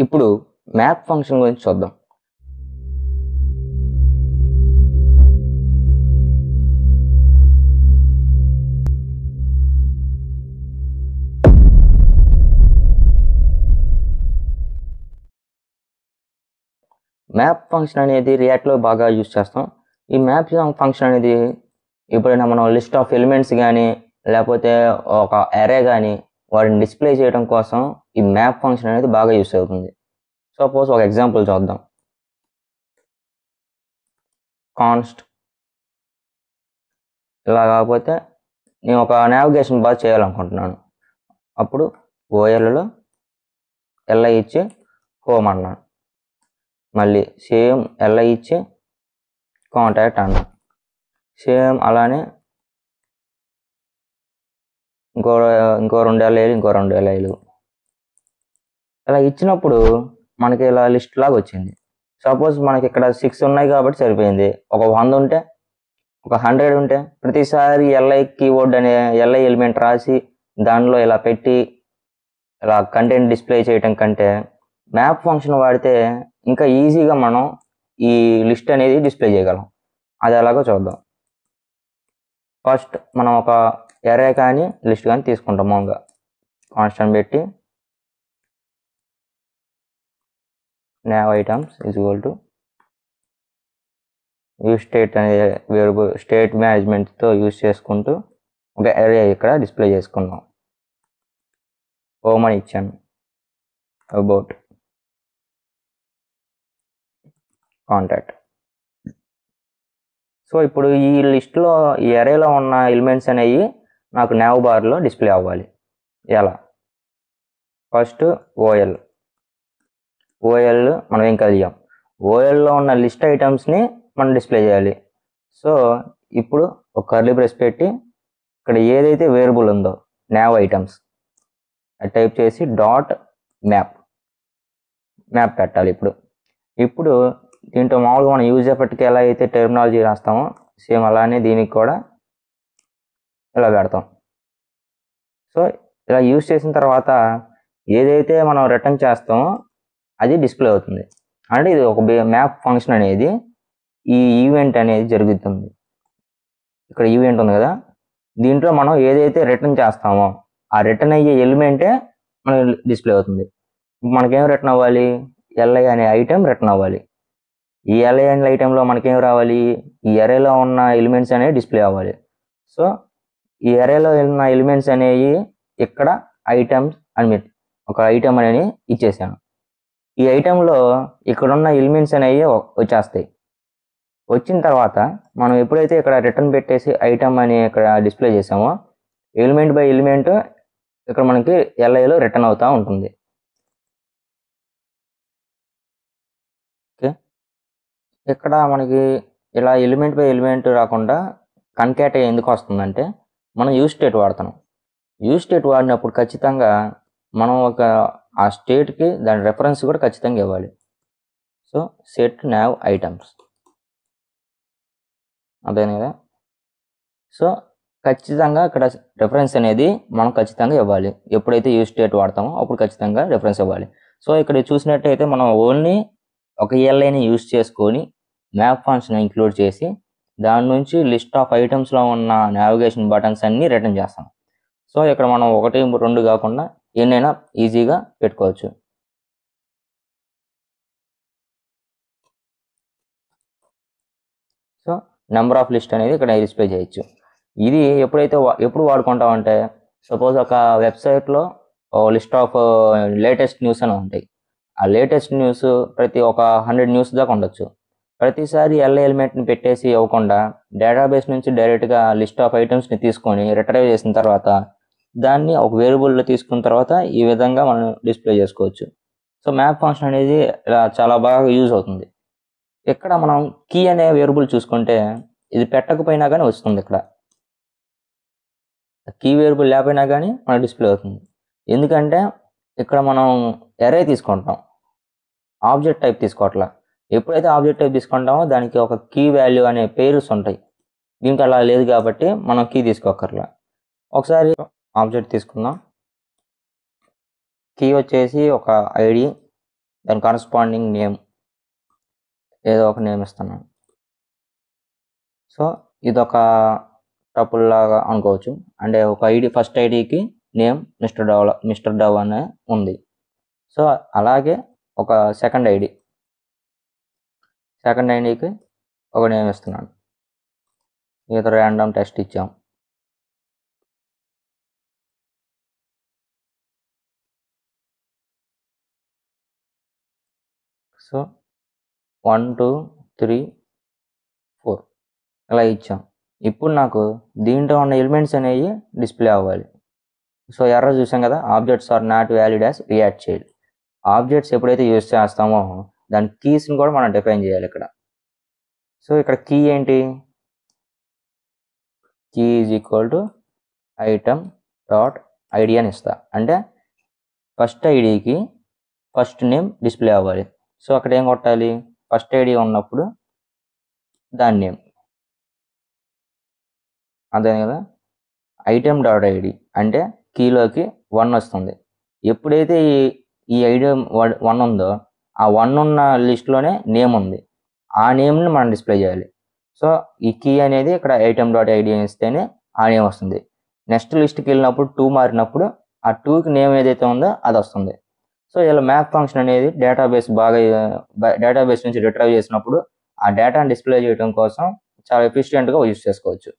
ఇప్పుడు map function గురించి చూద్దాం. మ్యాప్ ఫంక్షన్ అనేది రియాక్ట్లో బాగా యూజ్ చేస్తాం. ఈ మ్యాప్ ఫంక్షన్ అనేది ఎప్పుడైనా మనం లిస్ట్ ఆఫ్ ఎలిమెంట్స్ కానీ లేకపోతే ఒక అరే కానీ వాటిని డిస్ప్లే చేయడం కోసం ఈ మ్యాప్ ఫంక్షన్ అనేది బాగా యూజ్ అవుతుంది. సపోజ్ ఒక ఎగ్జాంపుల్ చూద్దాం. కాన్స్ట్ ఇలా కాకపోతే నేను ఒక నావిగేషన్ బార్ చేయాలనుకుంటున్నాను. అప్పుడు ఓఎల్లో ఎల్ఐ ఇచ్చి హోమ్ అన్నాను. మళ్ళీ సేమ్ ఎల్ఐ ఇచ్చి కాంటాక్ట్ అన్నాను. సేమ్ అలానే ఇంకో 2 ఎల్ఐలు ఇంకో 2 ఎల్ఐలు ఇలా ఇచ్చినప్పుడు మనకి ఇలా లిస్ట్ లాగా వచ్చింది. సపోజ్ మనకి ఇక్కడ 6 ఉన్నాయి కాబట్టి సరిపోయింది. ఒక 100 ఉంటే ఒక 100 ఉంటే ప్రతిసారి ఎల్ఐ కీవర్డ్ అనే ఎల్ఐ ఎలిమెంట్ రాసి దానిలో ఇలా పెట్టి ఇలా కంటెంట్ డిస్ప్లే చేయటం కంటే మ్యాప్ ఫంక్షన్ వాడితే ఇంకా ఈజీగా మనం ఈ లిస్ట్ అనేది డిస్ప్లే చేయగలం. అది ఎలాగో చూద్దాం. ఫస్ట్ మనం ఒక ఎరే కానీ లిస్ట్ కానీ తీసుకుంటాం. మామూలుగా కాన్స్టెంట్ పెట్టి nav items equal to use state అనే వేరియబుల్ స్టేట్ మేనేజ్మెంట్తో యూజ్ చేసుకుంటూ ఒక ఎరే ఇక్కడ డిస్ప్లే చేసుకున్నాం. హోమ్ అని ఇచ్చాను. About contact. సో ఇప్పుడు ఈ లిస్ట్లో ఈ ఎరేలో ఉన్న ఎలిమెంట్స్ అనేవి నాకు nav బార్లో డిస్ప్లే అవ్వాలి. ఎలా? ఫస్ట్ ఓఎల్ మనం ఏం కలిగాం. ఓఎల్లో ఉన్న లిస్ట్ ఐటమ్స్ని మనం డిస్ప్లే చేయాలి. సో ఇప్పుడు ఒక కర్లీ బ్రేస్ పెట్టి ఇక్కడ ఏదైతే వేరియబుల్ ఉందో nav ఐటమ్స్ అది టైప్ చేసి డాట్ మ్యాప్ పెట్టాలి. ఇప్పుడు దీంట్లో మామూలుగా మనం యూజ్ ఎఫెక్ట్కి ఎలా అయితే టెర్మినాలజీ రాస్తామో సేమ్ అలానే దీనికి కూడా ఇలా పెడతాం. సో ఇలా యూజ్ చేసిన తర్వాత ఏదైతే మనం రిటర్న్ చేస్తామో అది డిస్ప్లే అవుతుంది. అంటే ఇది ఒక మ్యాప్ ఫంక్షన్ అనేది ఈ ఈవెంట్ అనేది జరుగుతుంది. ఇక్కడ ఈవెంట్ ఉంది కదా, దీంట్లో మనం ఏదైతే రిటర్న్ చేస్తామో ఆ రిటర్న్ అయ్యే ఎలిమెంటే మనకి డిస్ప్లే అవుతుంది. మనకేం రిటర్న్ అవ్వాలి? ఎల్ఐ అనే ఐటెం రిటర్న్ అవ్వాలి. ఈ ఎల్ఐ అనే ఐటెంలో మనకేం రావాలి? ఈ ఎరేలో ఉన్న ఎలిమెంట్స్ అనేవి డిస్ప్లే అవ్వాలి. సో ఈ ఎరేలో ఉన్న ఎలిమెంట్స్ అనేవి ఇక్కడ ఐటమ్స్ అని ఒక ఐటెం అనేది ఇచ్చేసాను. ఈ ఐటెంలో ఇక్కడున్న ఎలిమెంట్స్ అనేవి వచ్చేస్తాయి. వచ్చిన తర్వాత మనం ఎప్పుడైతే ఇక్కడ రిటర్న్ పెట్టేసి ఐటమ్ అని ఇక్కడ డిస్ప్లే చేసామో ఎలిమెంట్ బై ఎలిమెంట్ ఇక్కడ మనకి ఎల్ఐలో రిటర్న్ అవుతూ ఉంటుంది. ఓకే, ఇక్కడ మనకి ఇలా ఎలిమెంట్ బై ఎలిమెంట్ రాకుండా కన్కాట్ ఎందుకు వస్తుందంటే మనం యూజ్ స్టేట్ వాడుతున్నాం. యూజ్ స్టేట్ వాడినప్పుడు ఖచ్చితంగా మనం ఆ స్టేట్కి దాని రెఫరెన్స్ కూడా ఖచ్చితంగా ఇవ్వాలి. సో సెట్ nav ఐటమ్స్ అదేనే కదా. సో ఖచ్చితంగా ఇక్కడ రెఫరెన్స్ అనేది మనం ఖచ్చితంగా ఇవ్వాలి. ఎప్పుడైతే యూజ్ స్టేట్ వాడతామో అప్పుడు ఖచ్చితంగా రెఫరెన్స్ ఇవ్వాలి. సో ఇక్కడ చూసినట్టయితే మనం ఓన్లీ ఒక ఎల్ఐని యూజ్ చేసుకొని మ్యాప్ ఫంక్షన్ ఇంక్లూడ్ చేసి దాని నుంచి లిస్ట్ ఆఫ్ ఐటమ్స్లో ఉన్న నావిగేషన్ బటన్స్ అన్నీ రిటర్న్ చేస్తాం. సో ఇక్కడ మనం 1, 2 కాకుండా ఎన్నైనా ఈజీగా పెట్టుకోవచ్చు. సో నెంబర్ ఆఫ్ లిస్ట్ అనేది ఇక్కడ డిస్ప్లే చేయొచ్చు. ఇది ఎప్పుడు వాడుకుంటామంటే సపోజ్ ఒక వెబ్సైట్లో లిస్ట్ ఆఫ్ లేటెస్ట్ న్యూస్ అని ఉంటాయి. ఆ లేటెస్ట్ న్యూస్ ప్రతి ఒక 100 న్యూస్ దాకా ఉండొచ్చు. ప్రతిసారి ఎల్ఐ ఎలిమెంట్ని పెట్టేసి ఇవ్వకుండా డేటాబేస్ నుంచి డైరెక్ట్గా లిస్ట్ ఆఫ్ ఐటమ్స్ని తీసుకొని రిట్రైవ్ చేసిన తర్వాత దాన్ని ఒక వేరియబుల్లో తీసుకున్న తర్వాత ఈ విధంగా మనం డిస్ప్లే చేసుకోవచ్చు. సో మ్యాప్ ఫంక్షన్ అనేది ఇలా చాలా బాగా యూజ్ అవుతుంది. ఇక్కడ మనం కీ అనే వేరియబుల్ చూసుకుంటే ఇది పెట్టకపోయినా కానీ వస్తుంది. ఇక్కడ కీ వేరియబుల్ లేకపోయినా కానీ మనకు డిస్ప్లే అవుతుంది. ఎందుకంటే ఇక్కడ మనం ఎరే తీసుకుంటాం, ఆబ్జెక్ట్ టైప్ తీసుకోవట్లా. ఎప్పుడైతే ఆబ్జెక్ట్ టైప్ తీసుకుంటామో దానికి ఒక కీ వాల్యూ అనే పేర్స్ ఉంటాయి. దీనికి అలా లేదు కాబట్టి మనం కీ తీసుకోకర్లా. ఒకసారి ఆబ్జెక్ట్ తీసుకుందాం. కీ వచ్చేసి ఒక ఐడి, దాని కరస్పాండింగ్ నేమ్ ఏదో ఒక నేమ్ ఇస్తున్నాను. సో ఇదొక టపుల్ లాగా అనుకోవచ్చు. అంటే ఒక ఐడి, ఫస్ట్ ఐడికి నేమ్ మిస్టర్ డవ్ అనే ఉంది. సో అలాగే ఒక సెకండ్ ఐడికి ఒక నేమ్ ఇస్తున్నాను. ఏదో ర్యాండమ్ టెస్ట్ ఇచ్చాం. సో 1 2 3 4 ఇలా ఇచ్చాం. ఇప్పుడు నాకు దీంట్లో ఉన్న ఎలిమెంట్స్ అనేవి డిస్ప్లే అవ్వాలి. సో ఎర్రర్ చూసాం కదా, objects are not valid as React child. Objects ఎప్పుడైతే యూజ్ చేస్తామో దాని కీస్ని కూడా మనం డిఫైన్ చేయాలి ఇక్కడ. సో ఇక్కడ కీ ఏంటి? Key is equal to item dot ID అని ఇస్తా. అంటే ఫస్ట్ ఐడికి ఫస్ట్ నేమ్ డిస్ప్లే అవ్వాలి. సో అక్కడ ఏం కొట్టాలి? ఫస్ట్ ఐడి ఉన్నప్పుడు దాని నేమ్, అంతే కదా. ఐటమ్ డాట్ ఐడి అంటే కీలోకి 1 వస్తుంది. ఎప్పుడైతే ఈ ఐడి 1 ఉందో ఆ 1 ఉన్న లిస్ట్లోనే నేమ్ ఉంది, ఆ నేమ్ని మనం డిస్ప్లే చేయాలి. సో ఈ కీ అనేది ఇక్కడ ఐటమ్ డాట్ ఐడి ఇస్తేనే ఆ నేమ్ వస్తుంది. నెక్స్ట్ లిస్ట్కి వెళ్ళినప్పుడు 2 మారినప్పుడు ఆ 2కి నేమ్ ఏదైతే ఉందో అది వస్తుంది. సో ఇలా మ్యాప్ ఫంక్షన్ అనేది డేటాబేస్ నుంచి రిట్రైవ్ చేసినప్పుడు ఆ డేటాను డిస్ప్లే చేయడం కోసం చాలా ఎఫిషియెంట్గా యూజ్ చేసుకోవచ్చు.